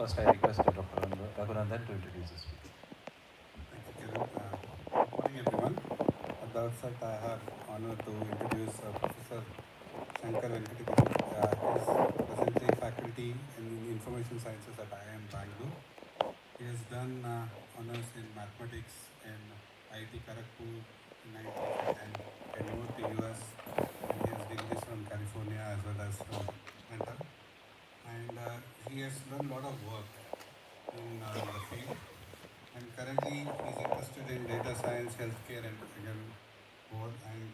First, I request Dr. Raghunandan to introduce the speaker. Thank you, Kiran. Good morning, everyone. At the outset, I have honor to introduce Professor Shankar Venkatagiri. He is presently faculty in Information Sciences at IIM Bangalore. He has done honors in mathematics in IIT Kharagpur in 1910. He moved to US and he has degrees from California as well as from Atlanta. And he has done a lot of work in the field. And currently, he's interested in data science, healthcare, and again, both. And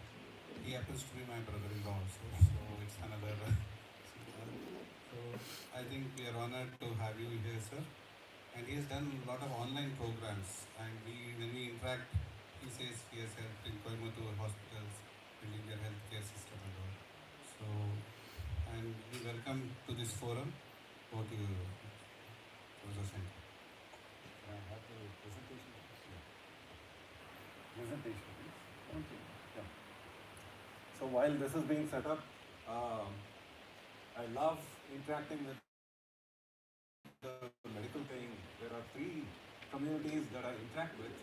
he happens to be my brother-in-law also, so it's another. So I think we are honored to have you here, sir. And he has done a lot of online programs. And when we interact, he says he has helped in Coimbatore hospitals building their healthcare system and all. So, and we welcome to this forum. Over to you, Professor Shankar. Can I have the presentation? Yeah. Presentation, please. Okay. Yeah. So while this is being set up, I love interacting with the medical thing. There are three communities that I interact with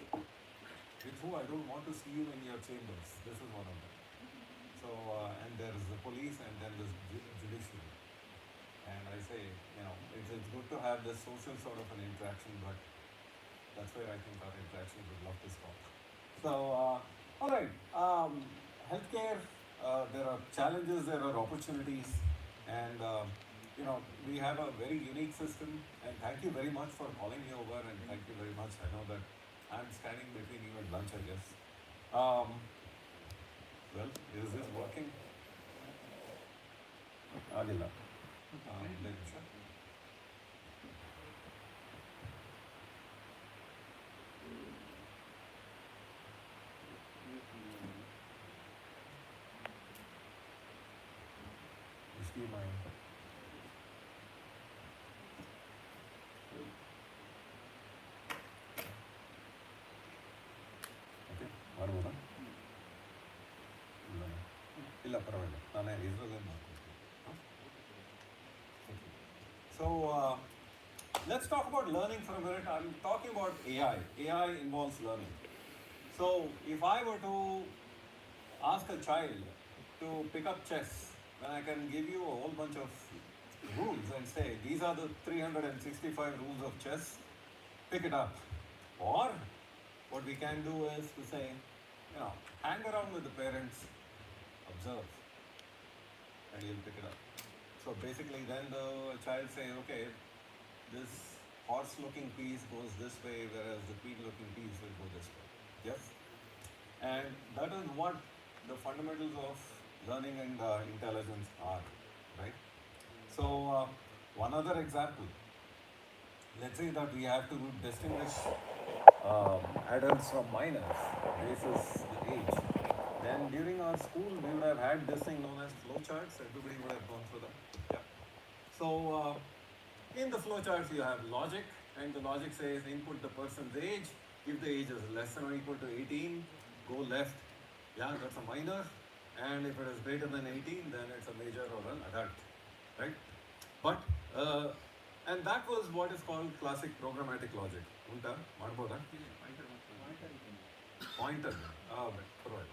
who I don't want to see you in your chambers. This is one of them. So, and there's the police and then there's judiciary. And I say, it's good to have this social sort of an interaction, but that's where I think our interactions would love to stop. So, all right, healthcare, there are challenges, there are opportunities, and we have a very unique system. And thank you very much for calling me over, and thank you very much. I know that I'm standing between you and lunch, I guess. Well, is this working? Agila. ಮಾಡ್ಬೋದಾ ಇಲ್ಲ ಪರವಾಗಿಲ್ಲ ನಾನೇ ಇದರಲ್ಲೇ ಮಾಡ್ಕೊಡ್ತೀನಿ. So let's talk about learning for a minute. I'm talking about AI. AI involves learning. So if I were to ask a child to pick up chess, then I can give you a whole bunch of rules and say, these are the 365 rules of chess, pick it up. Or what we can do is to say, hang around with the parents, observe, and you'll pick it up. So basically then the child say, okay, this horse looking piece goes this way, whereas the queen looking piece will go this way. Yes? And that is what the fundamentals of learning and intelligence are, right? So one other example, let's say that we have to distinguish adults from minors basis the age. Then during our school, we would have had this thing known as flowcharts. Everybody would have gone through that. Yeah. So in the flowcharts, you have logic, and the logic says input the person's age. If the age is less than or equal to 18, go left. Yeah, that's a minor. And if it is greater than 18, then it's a major or an adult, right? But and that was what is called classic programmatic logic. Unta ಮಾಡ್ಬೋದಾ? Pointer. Right.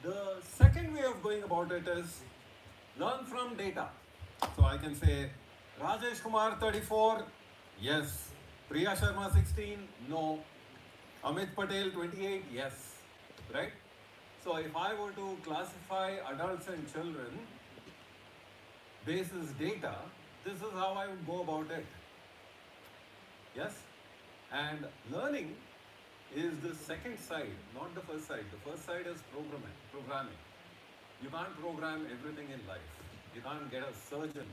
The second way of going about it is learn from data. So I can say Rajesh Kumar 34, yes. Priya Sharma 16, no. Amit Patel 28, yes. Right? So if I were to classify adults and children basis data, this is how I would go about it. Yes? And learning is the second side, not the first side. The first side is programming. You can't program everything in life. You can't get a surgeon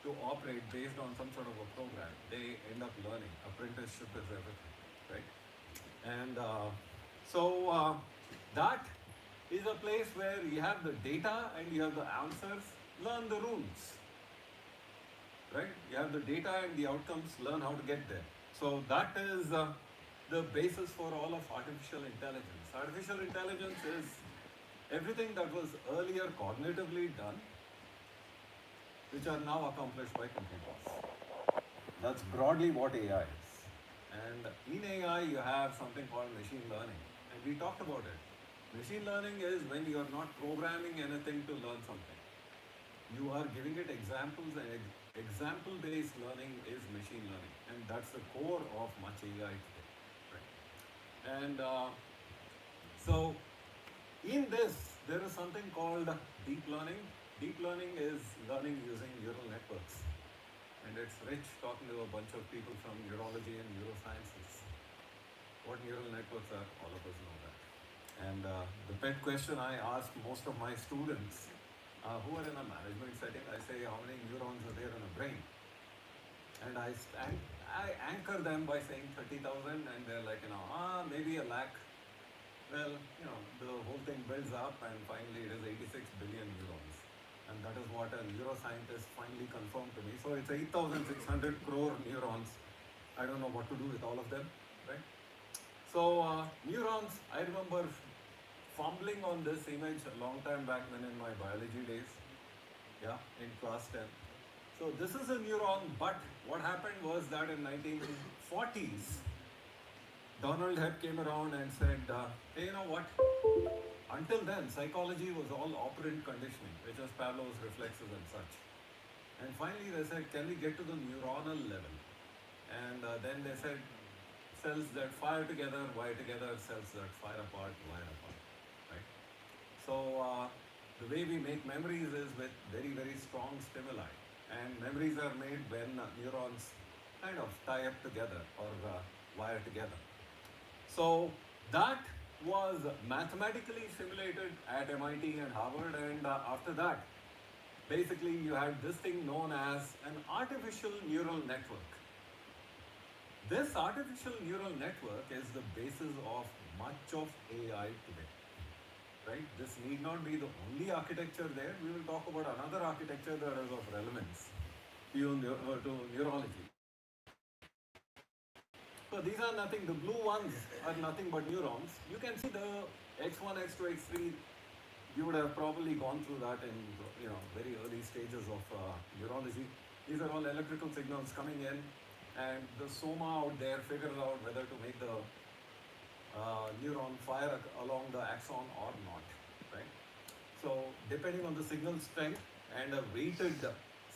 to operate based on some sort of a program. They end up learning. Apprenticeship is everything, right? And so that is a place where you have the data and you have the answers. Learn the rules, right? You have the data and the outcomes. Learn how to get there. So that is the basis for all of artificial intelligence. Artificial intelligence is everything that was earlier cognitively done which are now accomplished by computers. That's broadly what AI is. And in AI, you have something called machine learning. And we talked about it. Machine learning is when you are not programming anything to learn something. You are giving it examples, and example-based learning is machine learning. And that's the core of much AI today. Right? And so in this, there is something called deep learning. Deep learning is learning using neural networks. And it's rich talking to a bunch of people from neurology and neurosciences. What neural networks are, all of us know that. And the pet question I ask most of my students who are in a management setting, I say, how many neurons are there in a brain? And I anchor them by saying 30,000, and they're like, maybe a lakh. Well, the whole thing builds up, and finally it is 86 billion neurons. And that is what a neuroscientist finally confirmed to me. So it's 8,600 crore neurons. I don't know what to do with all of them, right? So neurons, I remember fumbling on this image a long time back when in my biology days, in class 10. So this is a neuron, but what happened was that in 1940s, Donald Hebb came around and said, hey, you know what? Until then, psychology was all operant conditioning, which is Pavlov's reflexes and such. And finally they said, can we get to the neuronal level? And then they said, cells that fire together, wire together, cells that fire apart, wire apart, right? So the way we make memories is with very, very strong stimuli. And memories are made when neurons kind of tie up together or wire together. So that was mathematically simulated at MIT and Harvard, and after that, basically you had this thing known as an artificial neural network. This artificial neural network is the basis of much of AI today, right? This need not be the only architecture there. We will talk about another architecture that is of relevance to neurology. So these are nothing, the blue ones are nothing but neurons. You can see the X1, X2, X3, you would have probably gone through that in very early stages of neurology. These are all electrical signals coming in, and the soma out there figures out whether to make the neuron fire along the axon or not, right? So depending on the signal strength and a weighted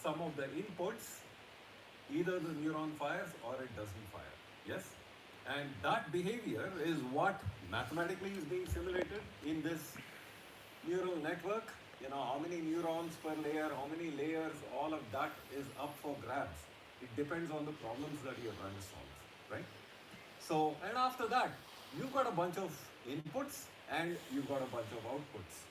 sum of the inputs, either the neuron fires or it doesn't fire. Yes? And that behavior is what mathematically is being simulated in this neural network. How many neurons per layer, how many layers, all of that is up for grabs. It depends on the problems that you're trying to solve, right? So, and after that, you've got a bunch of inputs and you've got a bunch of outputs.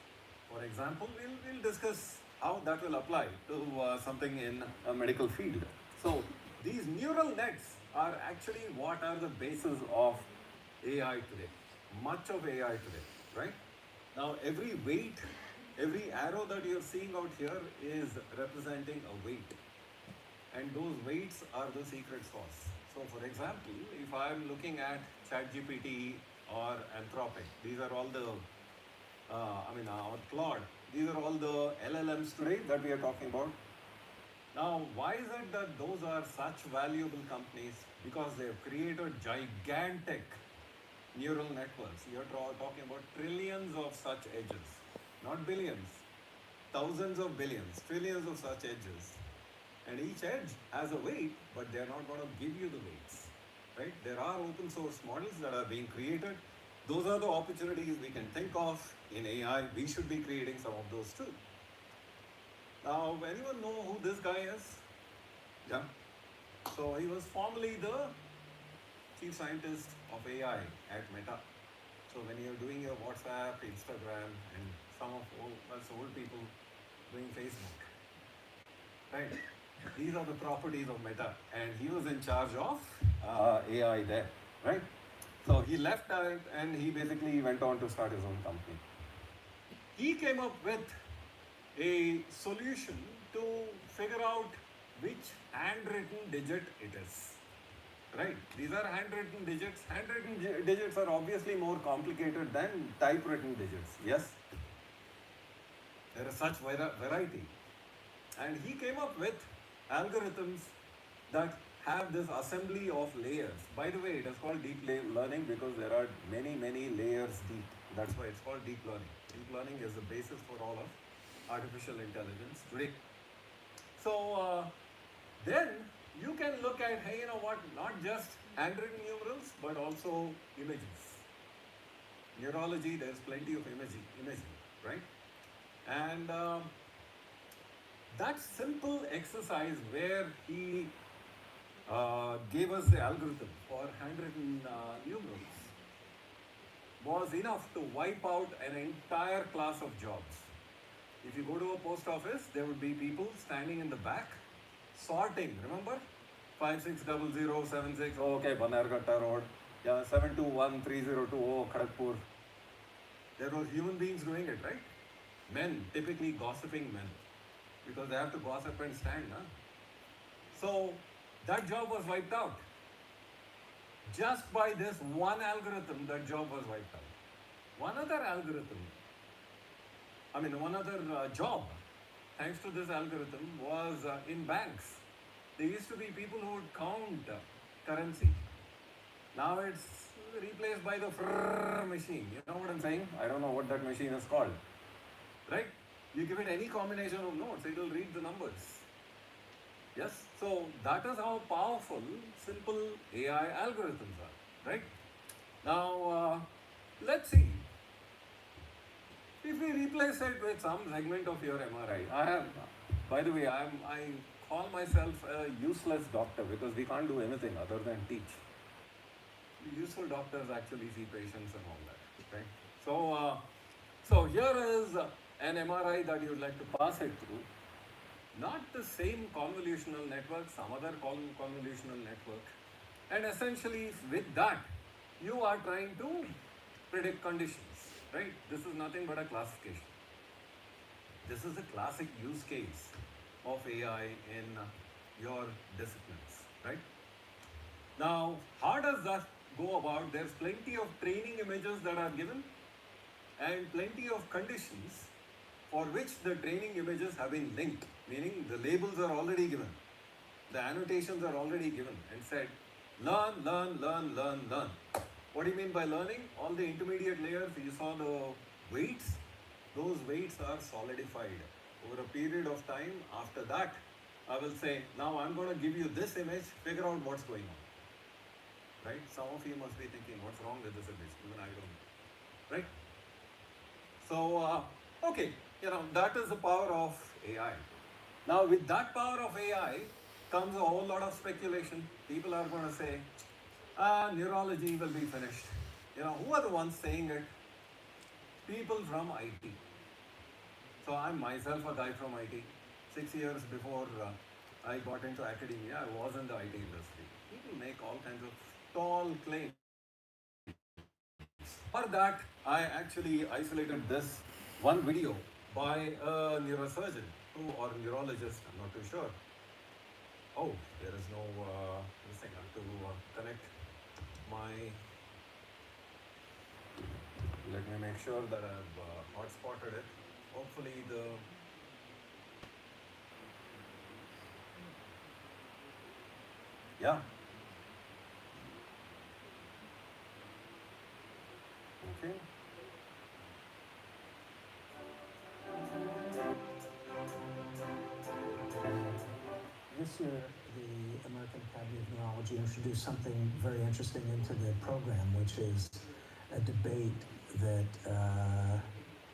For example, we'll discuss how that will apply to something in a medical field. So, these neural nets are actually what are the basis of AI today. Much of AI today, right? Now, every weight, every arrow that you're seeing out here is representing a weight. And those weights are the secret sauce. So, for example, if I'm looking at ChatGPT or Anthropic, these are all the, or Claude, these are all the LLMs today that we are talking about. Now, why is it that those are such valuable companies? Because they have created gigantic neural networks. You're talking about trillions of such edges, not billions, thousands of billions, trillions of such edges. And each edge has a weight, but they're not going to give you the weights, right? There are open source models that are being created. Those are the opportunities we can think of in AI. We should be creating some of those too. Now, anyone know who this guy is? Yeah. So he was formerly the chief scientist of AI at Meta. So when you're doing your WhatsApp, Instagram, and some of us old people doing Facebook, right? These are the properties of Meta, and he was in charge of AI there, right? So he left that, and he basically went on to start his own company. He came up with a solution to figure out which handwritten digit it is, right? These are handwritten digits. Handwritten digits are obviously more complicated than typewritten digits, yes? There is such variety. And he came up with algorithms that have this assembly of layers. By the way, it is called deep learning because there are many, many layers deep. That's why it's called deep learning. Deep learning is the basis for all of artificial intelligence today. So then you can look at, hey, you know what, not just handwritten numerals, but also images. Neurology, there's plenty of imaging, right? And that simple exercise where he gave us the algorithm for handwritten numerals was enough to wipe out an entire class of jobs. If you go to a post office, there would be people standing in the back sorting, remember? 560076, oh, okay, Banarghatta Road, yeah, 721302, oh, Kharagpur. There were human beings doing it, right? Men, typically gossiping men, because they have to gossip and stand. Huh? So that job was wiped out. Just by this one algorithm, that job was wiped out. One other job, thanks to this algorithm, was in banks. There used to be people who would count currency. Now it's replaced by the machine. You know what I'm saying? I don't know what that machine is called. Right? You give it any combination of notes, it will read the numbers. Yes? So that is how powerful simple AI algorithms are. Right? Now, let's see. If we replace it with some segment of your MRI, by the way, I call myself a useless doctor because we can't do anything other than teach. Useful doctors actually see patients and all that, right? So here is an MRI that you would like to pass it through. Not the same convolutional network, some other convolutional network. And essentially with that, you are trying to predict conditions, right? This is nothing but a classification. This is a classic use case of AI in your disciplines, right? Now, how does that go about? There's plenty of training images that are given and plenty of conditions for which the training images have been linked, meaning the labels are already given, the annotations are already given and said, learn, learn, learn, learn, learn. What do you mean by learning? All the intermediate layers, you saw the weights, those weights are solidified. Over a period of time, after that, I will say, now I'm going to give you this image, figure out what's going on. Right? Some of you must be thinking, what's wrong with this image? Even I don't know. Right? So, okay, that is the power of AI. Now, with that power of AI comes a whole lot of speculation. People are going to say, neurology will be finished. Who are the ones saying it? People from IT. So, I'm myself a guy from IT. 6 years before I got into academia, I was in the IT industry. People make all kinds of tall claims. For that, I actually isolated this one video by a neurosurgeon or neurologist, I'm not too sure. Oh, there is no, this thing, I have to connect my, let me make sure that I've hotspotted it. Hopefully yeah. Okay. This year, the American Academy of Neurology introduced something very interesting into the program, which is a debate that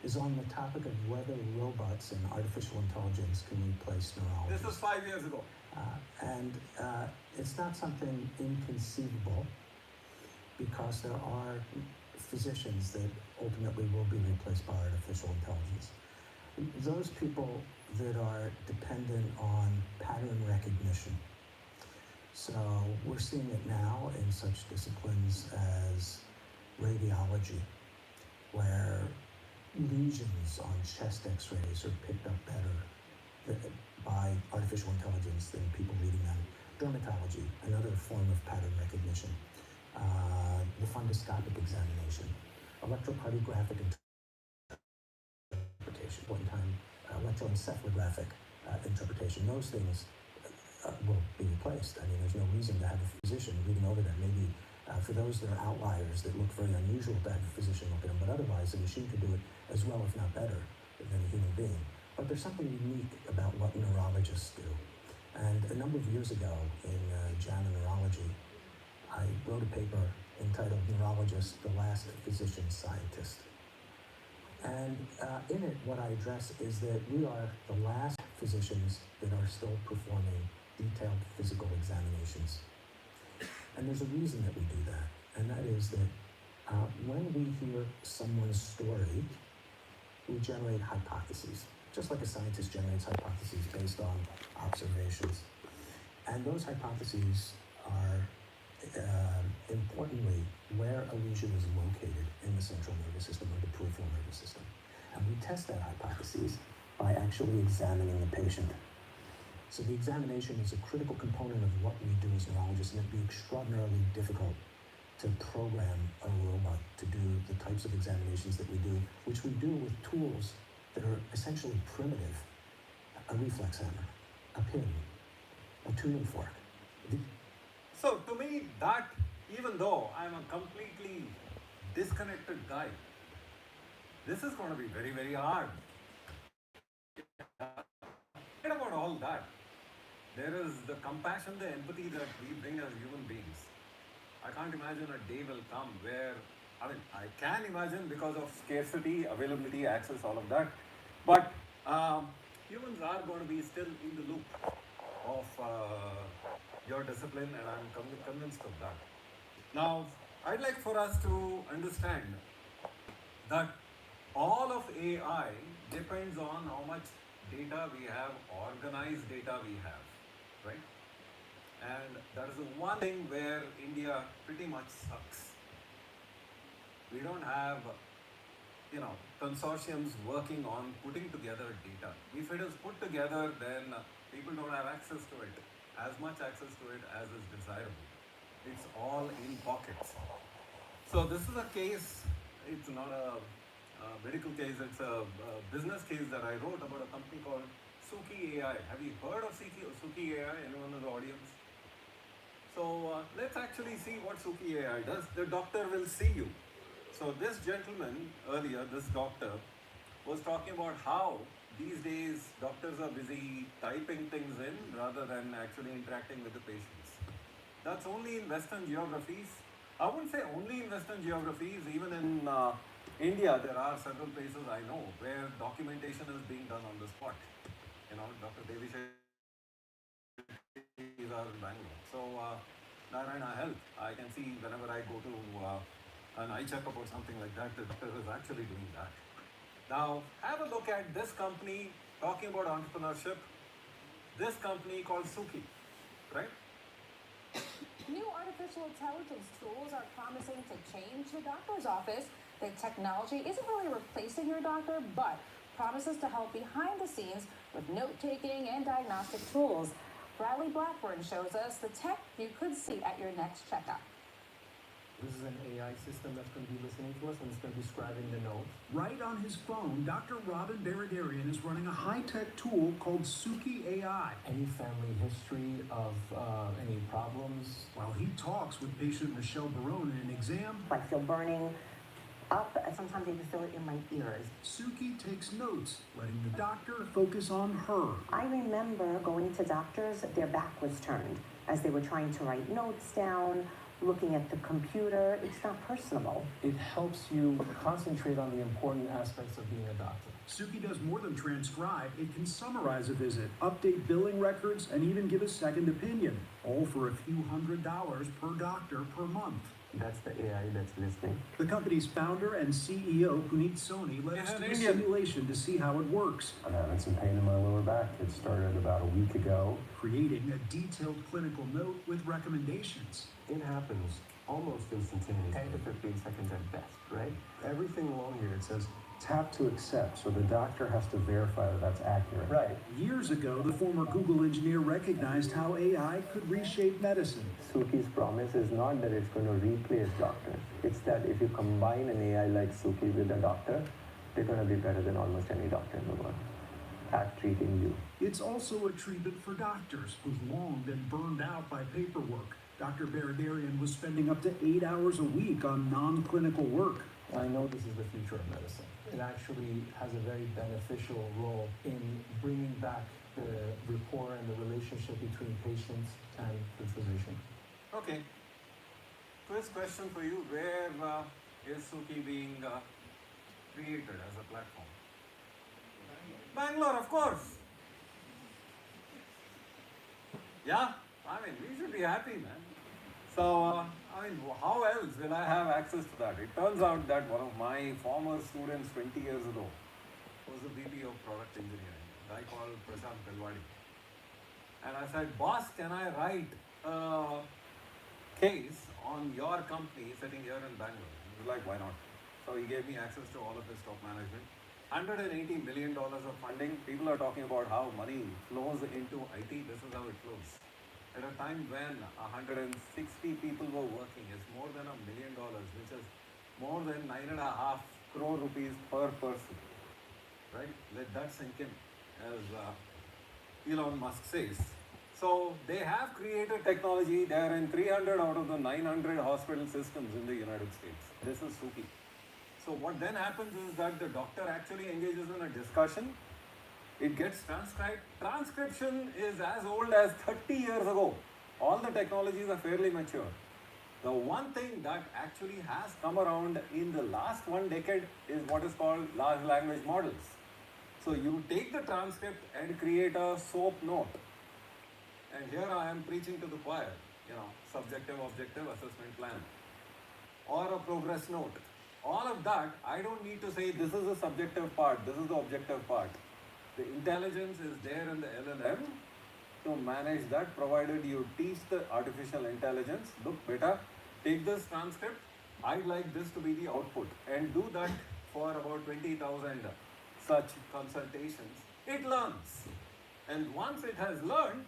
is on the topic of whether robots and artificial intelligence can replace neurologists. This was 5 years ago. And it's not something inconceivable because there are physicians that ultimately will be replaced by artificial intelligence. Those people that are dependent on pattern recognition. So we're seeing it now in such disciplines as radiology, where lesions on chest x-rays are picked up better by artificial intelligence than people reading them. Dermatology, another form of pattern recognition. The fundoscopic examination, electrocardiographic interpretation, one time electroencephalographic interpretation. Those things will be replaced. I mean, there's no reason to have a physician reading over them. Maybe for those that are outliers that look very unusual to have a physician look at them, but otherwise the machine can do it as well, if not better, than a human being. But there's something unique about what neurologists do. And a number of years ago in JAMA Neurology, I wrote a paper entitled Neurologist, the Last Physician Scientist. And in it, what I address is that we are the last physicians that are still performing detailed physical examinations. And there's a reason that we do that, and that is that when we hear someone's story, we generate hypotheses, just like a scientist generates hypotheses based on observations. And those hypotheses are, importantly, where a lesion is located in the central nervous system or the peripheral nervous system. And we test that hypothesis by actually examining the patient. So the examination is a critical component of what we do as neurologists, and it'd be extraordinarily difficult to program a robot to do the types of examinations that we do, which we do with tools that are essentially primitive. A reflex hammer, a pin, a tuning fork. So to me, that, even though I'm a completely disconnected guy, this is going to be very, very hard. Forget about all that. There is the compassion, the empathy that we bring as human beings. I can't imagine a day will come where, I can imagine because of scarcity, availability, access, all of that. But humans are going to be still in the loop of your discipline, and I'm convinced of that. Now, I'd like for us to understand that all of AI depends on how much data we have, organized data we have, right? And that is the one thing where India pretty much sucks. We don't have, consortiums working on putting together data. If it is put together, then people don't have access to it, as much access to it as is desirable. It's all in pockets. So this is a case, it's not a medical case, it's a business case that I wrote about a company called Suki AI. Have you heard of Suki AI? Anyone in the audience? So let's actually see what Suki AI does. The doctor will see you. So this gentleman earlier, this doctor, was talking about how these days doctors are busy typing things in rather than actually interacting with the patients. That's only in Western geographies. I wouldn't say only in Western geographies, even in India, there are several places I know where documentation is being done on the spot. Dr. Devi is in Bangalore. So, Narayana Health, I can see whenever I go to an eye checkup or something like that, the doctor is actually doing that. Now, have a look at this company talking about entrepreneurship. This company called Suki, right? New artificial intelligence tools are promising to change the doctor's office. The technology isn't really replacing your doctor, but promises to help behind the scenes with note-taking and diagnostic tools. Bradley Blackburn shows us the tech you could see at your next checkup. This is an AI system that's going to be listening to us, and it's going to be scribing the notes. Right on his phone, Dr. Robin Baradarian is running a high-tech tool called Suki AI. Any family history of any problems? While he talks with patient Michelle Barone in an exam, I feel burning up. Sometimes I can feel it in my ears. Suki takes notes, letting the doctor focus on her. I remember going to doctors, their back was turned as they were trying to write notes down, looking at the computer. It's not personable. It helps you concentrate on the important aspects of being a doctor. Suki does more than transcribe. It can summarize a visit, update billing records, and even give a second opinion, all for a few $100 per doctor per month. That's the AI that's listening. The company's founder and CEO, Puneet Soni, led us to a simulation to see how it works. I'm having some pain in my lower back. It started about a week ago. Creating a detailed clinical note with recommendations. It happens almost instantaneously. 10 to 15 seconds at best, right? Everything along here, it says, Tap to accept, so the doctor has to verify that that's accurate. right. Years ago, the former Google engineer recognized how AI could reshape medicine. Suki's promise is not that it's going to replace doctors. It's that if you combine an AI like Suki with a doctor, they're going to be better than almost any doctor in the world. at treating you. It's also a treatment for doctors who've long been burned out by paperwork. Dr. Baradarian was spending up to 8 hours a week on non-clinical work. I know this is the future of medicine. It actually has a very beneficial role in bringing back the rapport and the relationship between patients and the physician. Okay. First question for you, where is Suki being created as a platform? Bangalore, of course. Yeah, I mean, we should be happy, man. So, I mean, how else will I have access to that? It turns out that one of my former students 20 years ago was the VP of product engineering, a guy called Prashant Belwadi. And I said, boss, can I write a case on your company sitting here in Bangalore? He was like, why not? So he gave me access to all of his top management. $180 million of funding. People are talking about how money flows into IT. This is how it flows. At a time when 160 people were working, it's more than $1 million, which is more than 9.5 crore rupees per person. Right? Let that sink in, as Elon Musk says. So they have created technology. They are in 300 out of the 900 hospital systems in the United States. This is Suki. So what then happens is that the doctor actually engages in a discussion. It gets transcribed. Transcription is as old as 30 years ago. All the technologies are fairly mature. The one thing that actually has come around in the last 1 decade is what is called large language models. So you take the transcript and create a SOAP note. And here I am preaching to the choir, subjective, objective assessment plan. Or a progress note. All of that, I don't need to say this is the subjective part, this is the objective part. The intelligence is there in the LLM to manage that, provided you teach the artificial intelligence, look beta, take this transcript, I'd like this to be the output, and do that for about 20,000 such consultations. It learns. And once it has learned,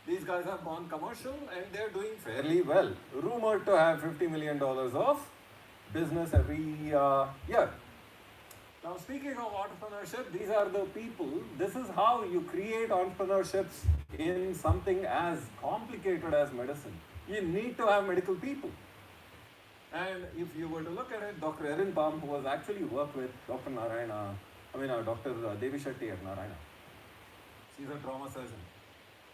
these guys have gone commercial and they're doing fairly well. Rumored to have $50 million of business every year. Now, speaking of entrepreneurship, these are the people. This is how you create entrepreneurships in something as complicated as medicine. You need to have medical people. And if you were to look at it, Dr. Erin Baum, who has actually worked with Dr. Dr. Devi Shetty at Narayana. She's a trauma surgeon.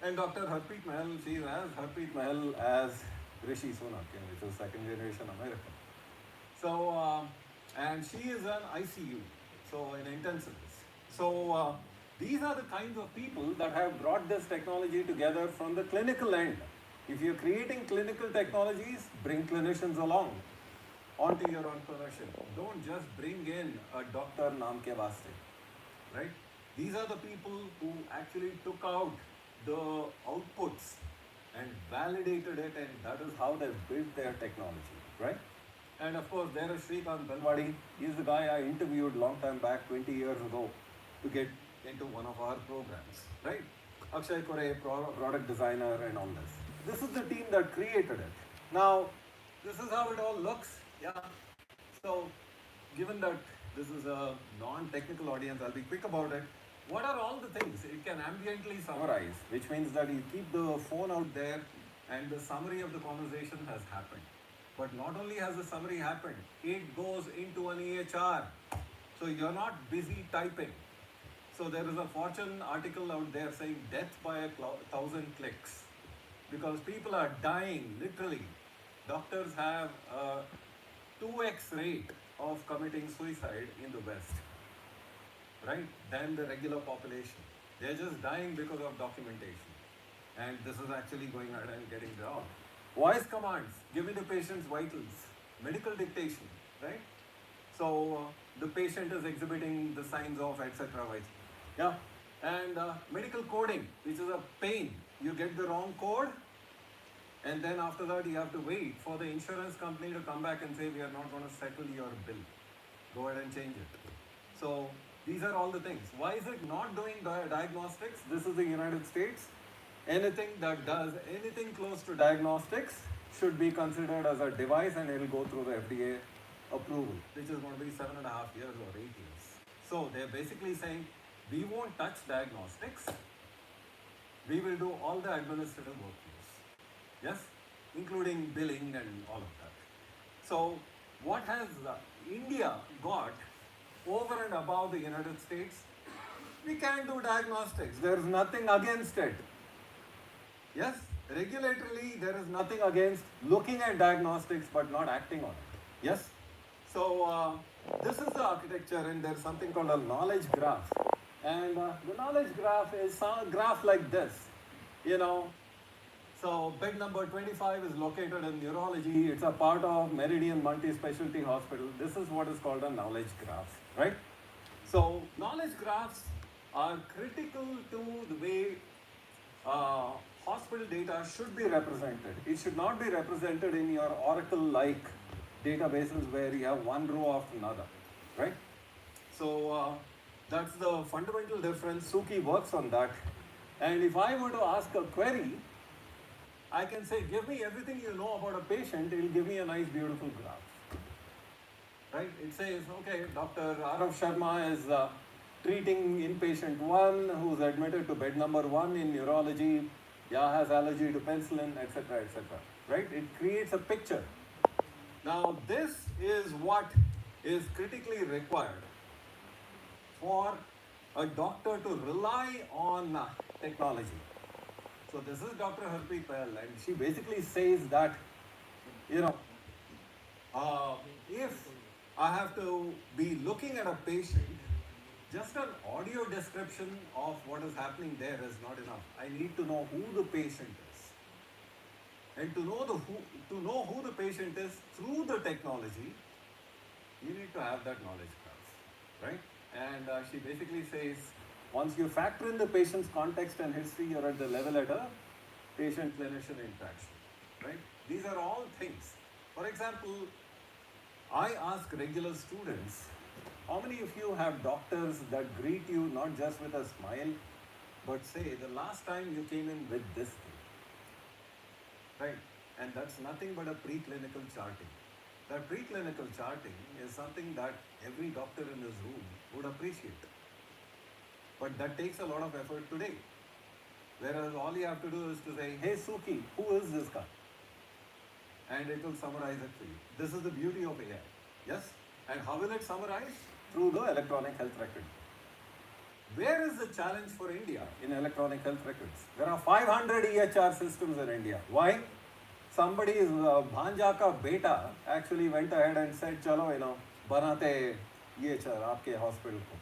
And Dr. Harpreet Mahal, she has Harpreet Mahal as Rishi Sunak, which is second generation American. So, and she is an ICU, so an intensivist. So, these are the kinds of people that have brought this technology together from the clinical end. If you're creating clinical technologies, bring clinicians along onto your entrepreneurship. Don't just bring in a doctor naam ke vaste, right? These are the people who actually took out the outputs and validated it, and that is how they built their technology, right? And of course, there is Shrikant Belwadi. He's the guy I interviewed long time back, 20 years ago, to get into one of our programs, right? Akshay Kore, product designer and all this. This is the team that created it. Now, this is how it all looks, yeah. So, given that this is a non-technical audience, I'll be quick about it. What are all the things? It can ambiently summarize, which means that you keep the phone out there and the summary of the conversation has happened. But not only has the summary happened, it goes into an EHR. So you're not busy typing. So there is a Fortune article out there saying death by 1,000 clicks. Because people are dying, literally. Doctors have a 2x rate of committing suicide in the West, right, than the regular population. They're just dying because of documentation. And this is actually going ahead and getting down. Voice commands, give me the patient's vitals, medical dictation, right? So the patient is exhibiting the signs of etc. Yeah, and medical coding, which is a pain. You get the wrong code, and then after that you have to wait for the insurance company to come back and say, we are not going to settle your bill. Go ahead and change it. So these are all the things. Why is it not doing diagnostics? This is the United States. Anything that does anything close to diagnostics should be considered as a device, and it will go through the FDA approval, which is going to be 7.5 years or 8 years. So they're basically saying, we won't touch diagnostics. We will do all the administrative workflows. Yes, including billing and all of that. So what has India got over and above the United States? We can do diagnostics. There is nothing against it. Yes, regulatorily there is nothing against looking at diagnostics but not acting on it. Yes. So this is the architecture, and there's something called a knowledge graph. And the knowledge graph is a graph like this, you know. So bed number 25 is located in neurology. It's a part of Meridian Multi-Specialty Hospital. This is what is called a knowledge graph, right? So knowledge graphs are critical to the way hospital data should be represented. It should not be represented in your Oracle-like databases where you have one row after another, right? So that's the fundamental difference. Suki works on that. And if I were to ask a query, I can say, give me everything you know about a patient. It will give me a nice, beautiful graph. Right? It says, okay, Dr. Arav Sharma is treating inpatient 1 who's admitted to bed number 1 in neurology, has allergy to penicillin, etc., etc. Right? It creates a picture. Now, this is what is critically required for a doctor to rely on technology. So this is Dr. Harpreet Patel, and she basically says that, if I have to be looking at a patient, just an audio description of what is happening there is not enough. I need to know who the patient is. And to know who the patient is through the technology, you need to have that knowledge graph, right? And she basically says, once you factor in the patient's context and history, you're at the level at a patient-clinician interaction, right? These are all things. For example, I ask regular students, how many of you have doctors that greet you not just with a smile, but say, the last time you came in with this thing, right? And that's nothing but a preclinical charting. That preclinical charting is something that every doctor in this room would appreciate. But that takes a lot of effort today. Whereas all you have to do is to say, hey Suki, who is this guy? And it will summarize it for you. This is the beauty of AI. Yes? And how will it summarize? Through the electronic health record. Where is the challenge for India in electronic health records? There are 500 EHR systems in India. Why? Somebody's bhanja ka beta actually went ahead and said, chalo, banate EHR aapke hospital ko.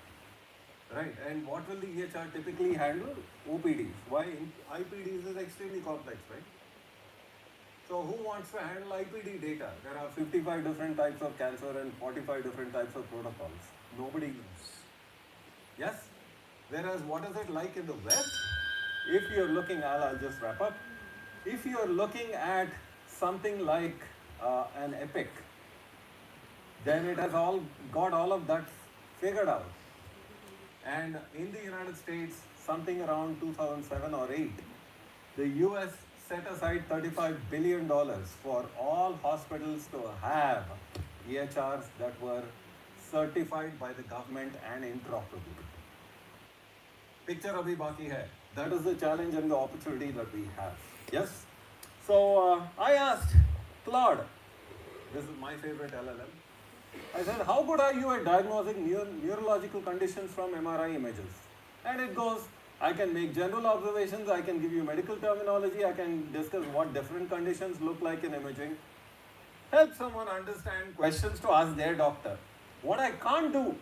Right, and what will the EHR typically handle? OPDs. Why? IPDs is extremely complex, right? So who wants to handle IPD data? There are 55 different types of cancer and 45 different types of protocols. Nobody knows. Yes? Whereas what is it like in the West? If you're looking, I'll just wrap up. If you're looking at something like an Epic, then it has got all of that figured out. And in the United States, something around 2007 or 8, the US set aside $35 billion for all hospitals to have EHRs that were certified by the government and interoperable. Picture abhi baki hai. That is the challenge and the opportunity that we have. Yes? So I asked Claude, this is my favorite LLM, I said, how good are you at diagnosing neurological conditions from MRI images? And it goes, I can make general observations, I can give you medical terminology, I can discuss what different conditions look like in imaging. Help someone understand questions to ask their doctor. What I can't do,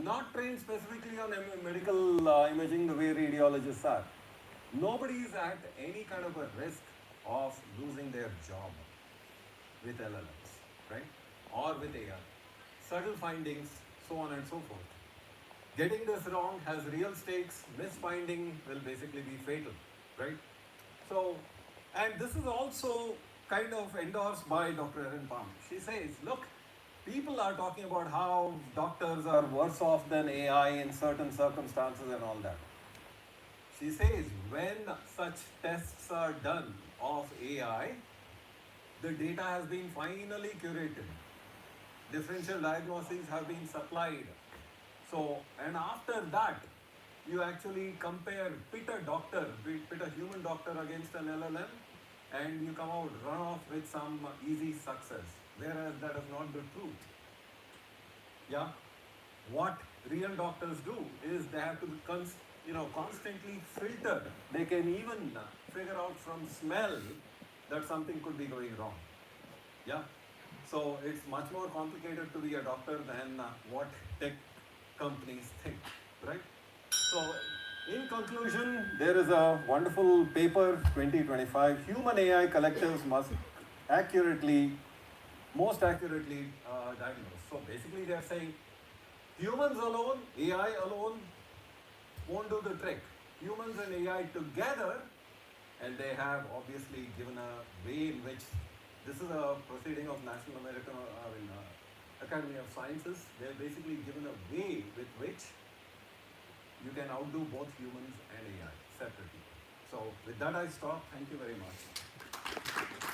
not trained specifically on medical imaging the way radiologists are. Nobody is at any kind of a risk of losing their job with LLMs, right? Or with AI. Subtle findings, so on and so forth. Getting this wrong has real stakes. Misfinding will basically be fatal, right? So, and this is also kind of endorsed by Dr. Erin Palm. She says, look, people are talking about how doctors are worse off than AI in certain circumstances and all that. She says, when such tests are done of AI, the data has been finally curated. Differential diagnoses have been supplied. So, and after that, you actually pit a human doctor against an LLM, and you come out, run off with some easy success, whereas that is not the truth. Yeah? What real doctors do is they have to constantly filter. They can even figure out from smell that something could be going wrong. Yeah? So it's much more complicated to be a doctor than what tech companies think, right? So in conclusion, there is a wonderful paper, 2025, Human AI Collectives Must Most Accurately Diagnose. So basically they are saying, humans alone, AI alone, won't do the trick. Humans and AI together, and they have obviously given a way in which, this is a proceeding of National Academy of Sciences. They've basically given a way with which you can outdo both humans and AI separately. So with that I stop. Thank you very much.